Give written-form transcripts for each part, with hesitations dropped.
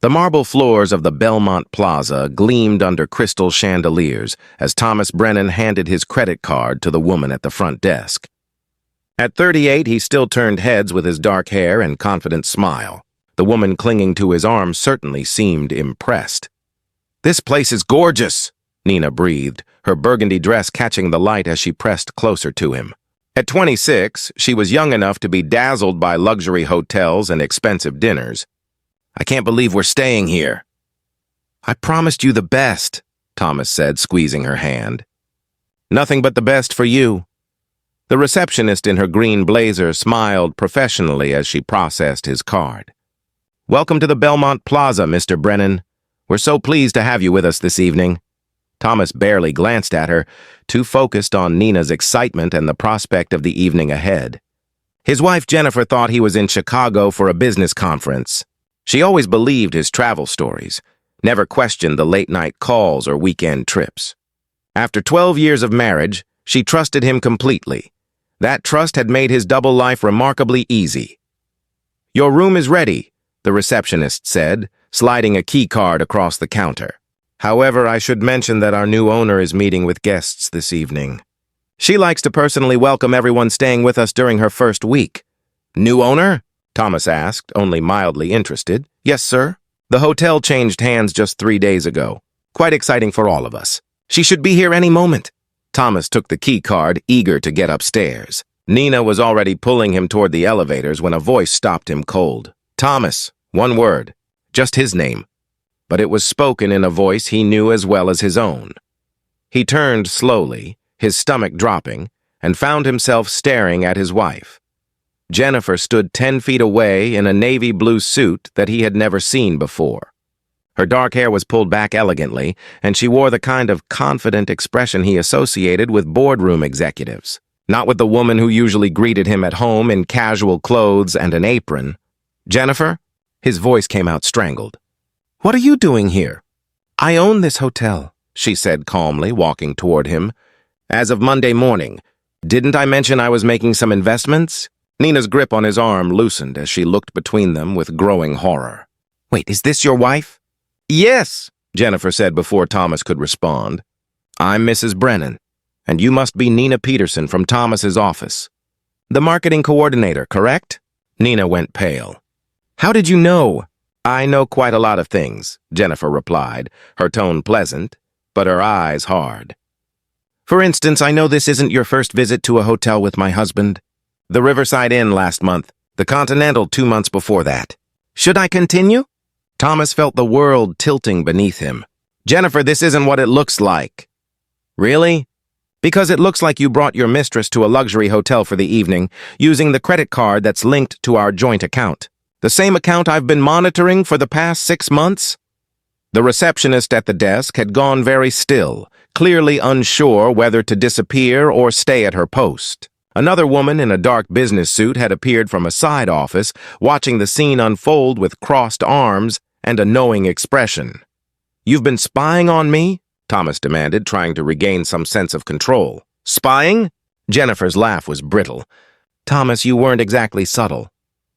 The marble floors of the Belmont Plaza gleamed under crystal chandeliers as Thomas Brennan handed his credit card to the woman at the front desk. At 38, he still turned heads with his dark hair and confident smile. The woman clinging to his arm certainly seemed impressed. "This place is gorgeous," Nina breathed, her burgundy dress catching the light as she pressed closer to him. At 26, she was young enough to be dazzled by luxury hotels and expensive dinners. "I can't believe we're staying here." "I promised you the best," Thomas said, squeezing her hand. "Nothing but the best for you." The receptionist in her green blazer smiled professionally as she processed his card. "Welcome to the Belmont Plaza, Mr. Brennan. We're so pleased to have you with us this evening." Thomas barely glanced at her, too focused on Nina's excitement and the prospect of the evening ahead. His wife Jennifer thought he was in Chicago for a business conference. She always believed his travel stories, never questioned the late-night calls or weekend trips. After 12 years of marriage, she trusted him completely. That trust had made his double life remarkably easy. "Your room is ready," the receptionist said, sliding a key card across the counter. "However, I should mention that our new owner is meeting with guests this evening. She likes to personally welcome everyone staying with us during her first week." "New owner?" Thomas asked, only mildly interested. "Yes, sir. The hotel changed hands just 3 days ago. Quite exciting for all of us. She should be here any moment." Thomas took the key card, eager to get upstairs. Nina was already pulling him toward the elevators when a voice stopped him cold. "Thomas," one word, just his name. But it was spoken in a voice he knew as well as his own. He turned slowly, his stomach dropping, and found himself staring at his wife. Jennifer stood 10 feet away in a navy blue suit that he had never seen before. Her dark hair was pulled back elegantly, and she wore the kind of confident expression he associated with boardroom executives, not with the woman who usually greeted him at home in casual clothes and an apron. "Jennifer?" His voice came out strangled. "What are you doing here?" "I own this hotel," she said calmly, walking toward him. "As of Monday morning. Didn't I mention I was making some investments?" Nina's grip on his arm loosened as she looked between them with growing horror. "Wait, is this your wife?" "Yes," Jennifer said before Thomas could respond. "I'm Mrs. Brennan, and you must be Nina Peterson from Thomas's office. The marketing coordinator, correct?" Nina went pale. "How did you know?" "I know quite a lot of things," Jennifer replied, her tone pleasant, but her eyes hard. "For instance, I know this isn't your first visit to a hotel with my husband. The Riverside Inn last month, the Continental 2 months before that. Should I continue?" Thomas felt the world tilting beneath him. "Jennifer, this isn't what it looks like." "Really?" "Because it looks like you brought your mistress to a luxury hotel for the evening, using the credit card that's linked to our joint account. The same account I've been monitoring for the past 6 months?" The receptionist at the desk had gone very still, clearly unsure whether to disappear or stay at her post. Another woman in a dark business suit had appeared from a side office, watching the scene unfold with crossed arms and a knowing expression. "You've been spying on me?" Thomas demanded, trying to regain some sense of control. "Spying?" Jennifer's laugh was brittle. "Thomas, you weren't exactly subtle.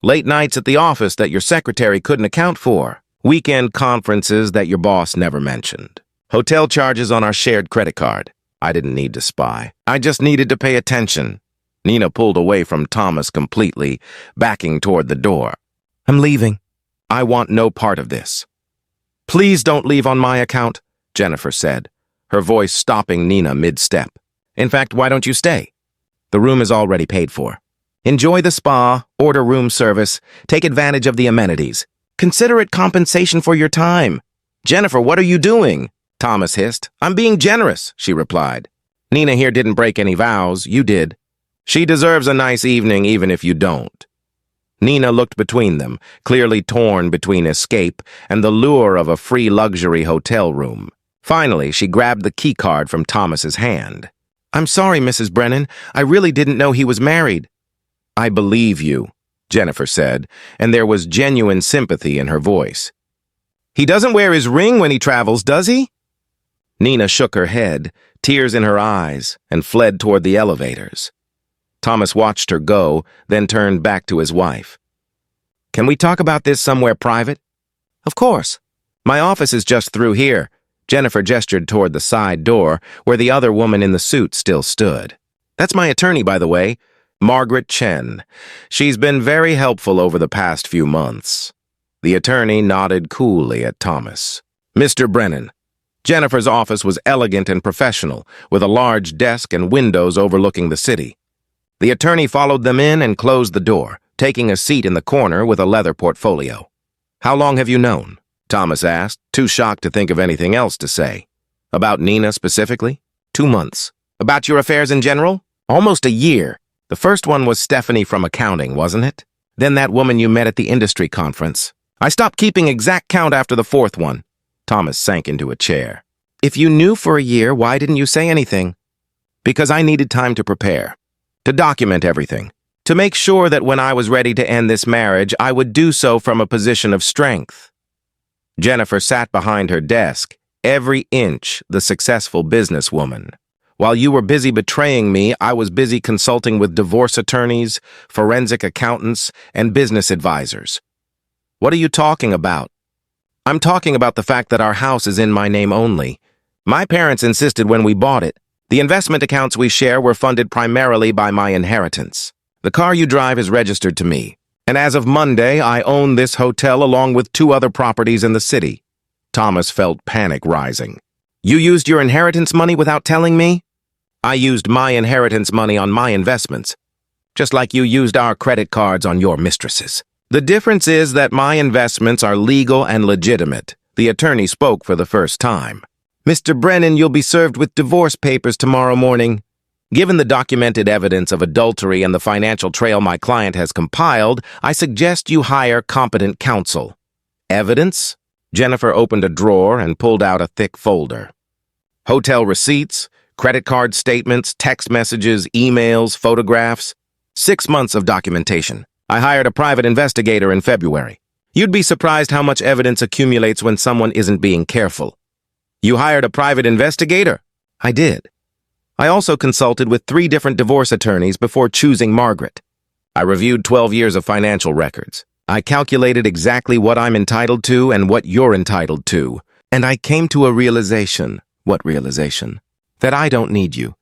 Late nights at the office that your secretary couldn't account for. Weekend conferences that your boss never mentioned. Hotel charges on our shared credit card. I didn't need to spy. I just needed to pay attention." Nina pulled away from Thomas completely, backing toward the door. "I'm leaving. I want no part of this." "Please don't leave on my account," Jennifer said, her voice stopping Nina mid-step. "In fact, why don't you stay? The room is already paid for. Enjoy the spa, order room service, take advantage of the amenities. Consider it compensation for your time." "Jennifer, what are you doing?" Thomas hissed. "I'm being generous," she replied. "Nina here didn't break any vows. You did. She deserves a nice evening even if you don't." Nina looked between them, clearly torn between escape and the lure of a free luxury hotel room. Finally, she grabbed the key card from Thomas's hand. "I'm sorry, Mrs. Brennan. I really didn't know he was married." "I believe you," Jennifer said, and there was genuine sympathy in her voice. "He doesn't wear his ring when he travels, does he?" Nina shook her head, tears in her eyes, and fled toward the elevators. Thomas watched her go, then turned back to his wife. "Can we talk about this somewhere private?" Of course. My office is just through here. Jennifer gestured toward the side door, where the other woman in the suit still stood. That's my attorney, by the way, Margaret Chen. She's been very helpful over the past few months. The attorney nodded coolly at Thomas. Mr. Brennan. Jennifer's office was elegant and professional, with a large desk and windows overlooking the city. The attorney followed them in and closed the door, taking a seat in the corner with a leather portfolio. How long have you known? Thomas asked, too shocked to think of anything else to say. About Nina specifically? 2 months. About your affairs in general? Almost a year. The first one was Stephanie from accounting, wasn't it? Then that woman you met at the industry conference. I stopped keeping exact count after the fourth one. Thomas sank into a chair. If you knew for a year, why didn't you say anything? Because I needed time to prepare. To document everything. To make sure that when I was ready to end this marriage, I would do so from a position of strength. Jennifer sat behind her desk, every inch the successful businesswoman. While you were busy betraying me, I was busy consulting with divorce attorneys, forensic accountants, and business advisors. What are you talking about? I'm talking about the fact that our house is in my name only. My parents insisted when we bought it. The investment accounts we share were funded primarily by my inheritance. The car you drive is registered to me. And as of Monday, I own this hotel along with 2 other properties in the city. Thomas felt panic rising. You used your inheritance money without telling me? I used my inheritance money on my investments, just like you used our credit cards on your mistresses. The difference is that my investments are legal and legitimate. The attorney spoke for the first time. Mr. Brennan, you'll be served with divorce papers tomorrow morning. Given the documented evidence of adultery and the financial trail my client has compiled, I suggest you hire competent counsel. Evidence? Jennifer opened a drawer and pulled out a thick folder. Hotel receipts, credit card statements, text messages, emails, photographs. 6 months of documentation. I hired a private investigator in February. You'd be surprised how much evidence accumulates when someone isn't being careful. You hired a private investigator? I did. I also consulted with 3 different divorce attorneys before choosing Margaret. I reviewed 12 years of financial records. I calculated exactly what I'm entitled to and what you're entitled to. And I came to a realization. What realization? That I don't need you.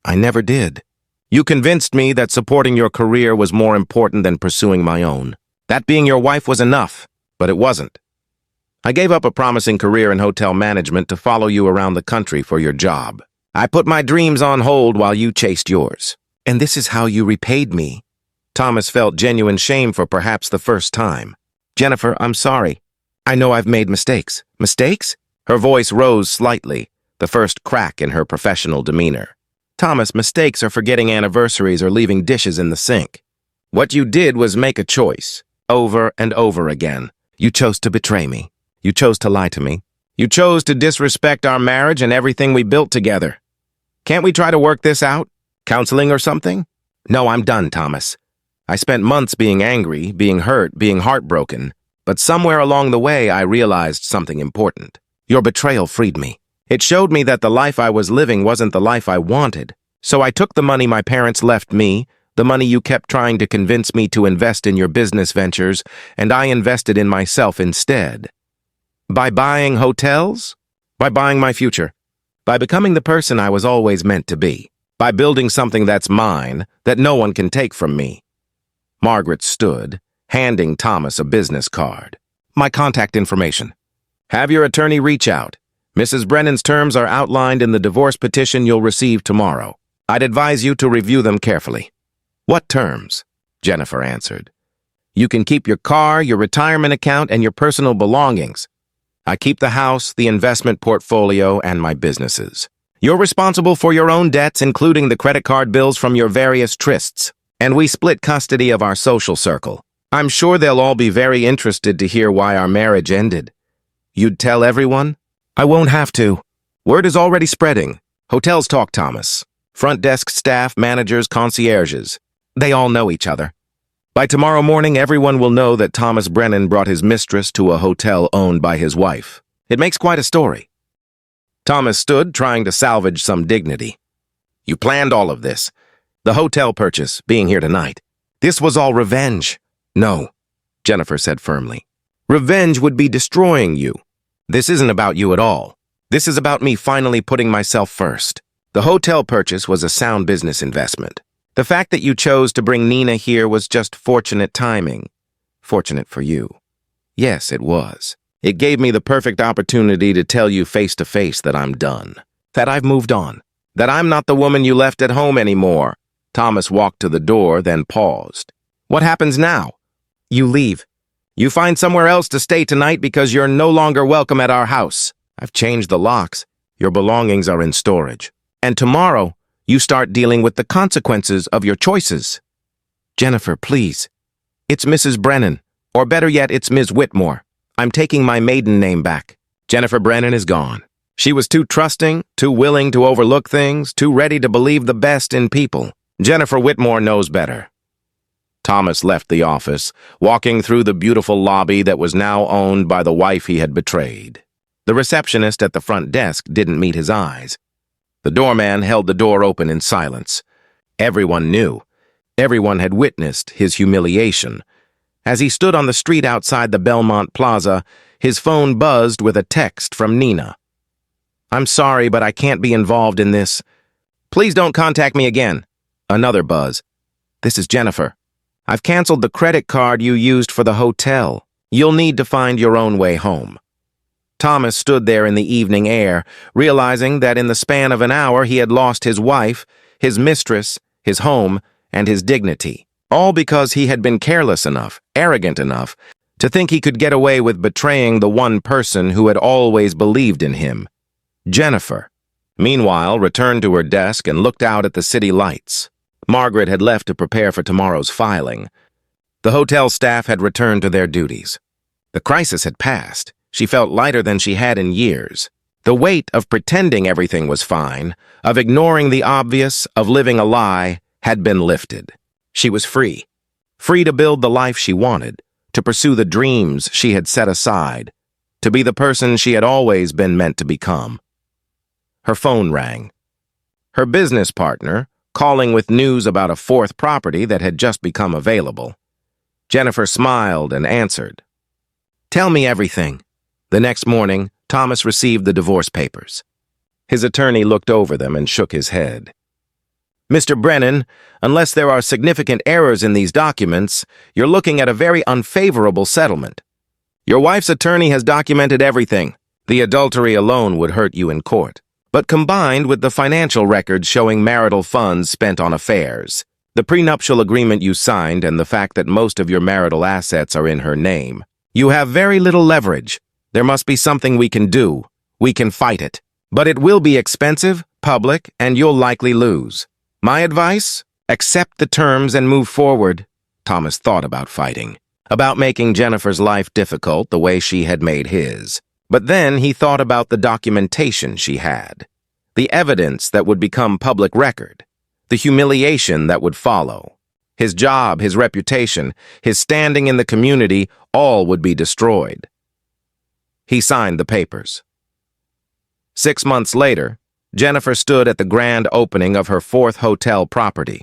I never did. You convinced me that supporting your career was more important than pursuing my own. That being your wife was enough, but it wasn't. I gave up a promising career in hotel management to follow you around the country for your job. I put my dreams on hold while you chased yours. And this is how you repaid me. Thomas felt genuine shame for perhaps the first time. Jennifer, I'm sorry. I know I've made mistakes. Mistakes? Her voice rose slightly, the first crack in her professional demeanor. Thomas, mistakes are forgetting anniversaries or leaving dishes in the sink. What you did was make a choice, over and over again. You chose to betray me. You chose to lie to me. You chose to disrespect our marriage and everything we built together. Can't we try to work this out? Counseling or something? No, I'm done, Thomas. I spent months being angry, being hurt, being heartbroken. But somewhere along the way, I realized something important. Your betrayal freed me. It showed me that the life I was living wasn't the life I wanted. So I took the money my parents left me, the money you kept trying to convince me to invest in your business ventures, and I invested in myself instead. By buying hotels? By buying my future. By becoming the person I was always meant to be. By building something that's mine, that no one can take from me. Margaret stood, handing Thomas a business card. My contact information. Have your attorney reach out. Mrs. Brennan's terms are outlined in the divorce petition you'll receive tomorrow. I'd advise you to review them carefully. What terms? Jennifer answered. You can keep your car, your retirement account, and your personal belongings. I keep the house, the investment portfolio, and my businesses. You're responsible for your own debts, including the credit card bills from your various trysts. And we split custody of our social circle. I'm sure they'll all be very interested to hear why our marriage ended. You'd tell everyone? I won't have to. Word is already spreading. Hotels talk, Thomas. Front desk staff, managers, concierges. They all know each other. By tomorrow morning, everyone will know that Thomas Brennan brought his mistress to a hotel owned by his wife. It makes quite a story. Thomas stood, trying to salvage some dignity. You planned all of this. The hotel purchase, being here tonight. This was all revenge. No, Jennifer said firmly. Revenge would be destroying you. This isn't about you at all. This is about me finally putting myself first. The hotel purchase was a sound business investment. The fact that you chose to bring Nina here was just fortunate timing. Fortunate for you. Yes, it was. It gave me the perfect opportunity to tell you face to face that I'm done. That I've moved on. That I'm not the woman you left at home anymore. Thomas walked to the door, then paused. What happens now? You leave. You find somewhere else to stay tonight because you're no longer welcome at our house. I've changed the locks. Your belongings are in storage. And tomorrow, you start dealing with the consequences of your choices. Jennifer, please. It's Mrs. Brennan. Or better yet, it's Ms. Whitmore. I'm taking my maiden name back. Jennifer Brennan is gone. She was too trusting, too willing to overlook things, too ready to believe the best in people. Jennifer Whitmore knows better. Thomas left the office, walking through the beautiful lobby that was now owned by the wife he had betrayed. The receptionist at the front desk didn't meet his eyes. The doorman held the door open in silence. Everyone knew. Everyone had witnessed his humiliation. As he stood on the street outside the Belmont Plaza, his phone buzzed with a text from Nina. I'm sorry, but I can't be involved in this. Please don't contact me again. Another buzz. This is Jennifer. I've canceled the credit card you used for the hotel. You'll need to find your own way home. Thomas stood there in the evening air, realizing that in the span of an hour he had lost his wife, his mistress, his home, and his dignity. All because he had been careless enough, arrogant enough, to think he could get away with betraying the one person who had always believed in him. Jennifer, meanwhile, returned to her desk and looked out at the city lights. Margaret had left to prepare for tomorrow's filing. The hotel staff had returned to their duties. The crisis had passed. She felt lighter than she had in years. The weight of pretending everything was fine, of ignoring the obvious, of living a lie, had been lifted. She was free. Free to build the life she wanted, to pursue the dreams she had set aside, to be the person she had always been meant to become. Her phone rang. Her business partner, calling with news about a fourth property that had just become available. Jennifer smiled and answered. Tell me everything. The next morning, Thomas received the divorce papers. His attorney looked over them and shook his head. Mr. Brennan, unless there are significant errors in these documents, you're looking at a very unfavorable settlement. Your wife's attorney has documented everything. The adultery alone would hurt you in court. But combined with the financial records showing marital funds spent on affairs, the prenuptial agreement you signed and the fact that most of your marital assets are in her name, you have very little leverage. There must be something we can do. We can fight it. But it will be expensive, public, and you'll likely lose. My advice? Accept the terms and move forward. Thomas thought about fighting, about making Jennifer's life difficult the way she had made his. But then he thought about the documentation she had, the evidence that would become public record, the humiliation that would follow. His job, his reputation, his standing in the community, all would be destroyed. He signed the papers. 6 months later, Jennifer stood at the grand opening of her fourth hotel property.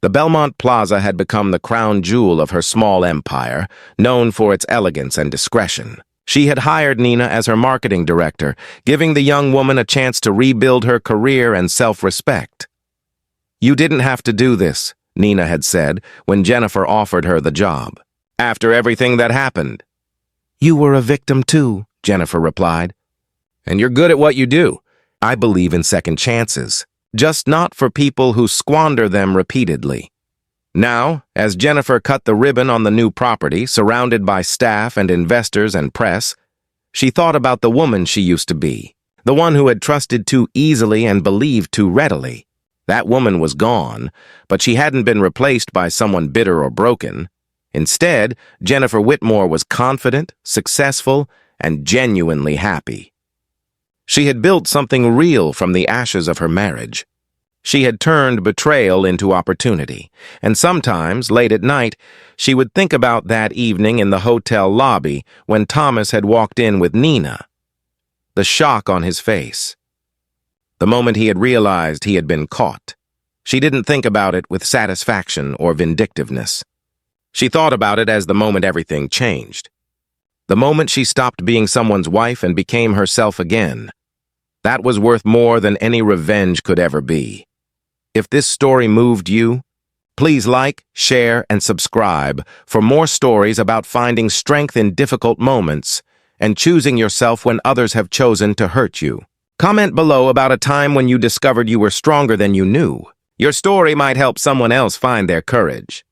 The Belmont Plaza had become the crown jewel of her small empire, known for its elegance and discretion. She had hired Nina as her marketing director, giving the young woman a chance to rebuild her career and self-respect. You didn't have to do this, Nina had said when Jennifer offered her the job. After everything that happened. You were a victim too, Jennifer replied. And you're good at what you do. I believe in second chances, just not for people who squander them repeatedly. Now, as Jennifer cut the ribbon on the new property, surrounded by staff and investors and press, she thought about the woman she used to be, the one who had trusted too easily and believed too readily. That woman was gone, but she hadn't been replaced by someone bitter or broken. Instead, Jennifer Whitmore was confident, successful, and genuinely happy. She had built something real from the ashes of her marriage. She had turned betrayal into opportunity, and sometimes, late at night, she would think about that evening in the hotel lobby when Thomas had walked in with Nina. The shock on his face. The moment he had realized he had been caught. She didn't think about it with satisfaction or vindictiveness. She thought about it as the moment everything changed. The moment she stopped being someone's wife and became herself again. That was worth more than any revenge could ever be. If this story moved you, please like, share, and subscribe for more stories about finding strength in difficult moments and choosing yourself when others have chosen to hurt you. Comment below about a time when you discovered you were stronger than you knew. Your story might help someone else find their courage.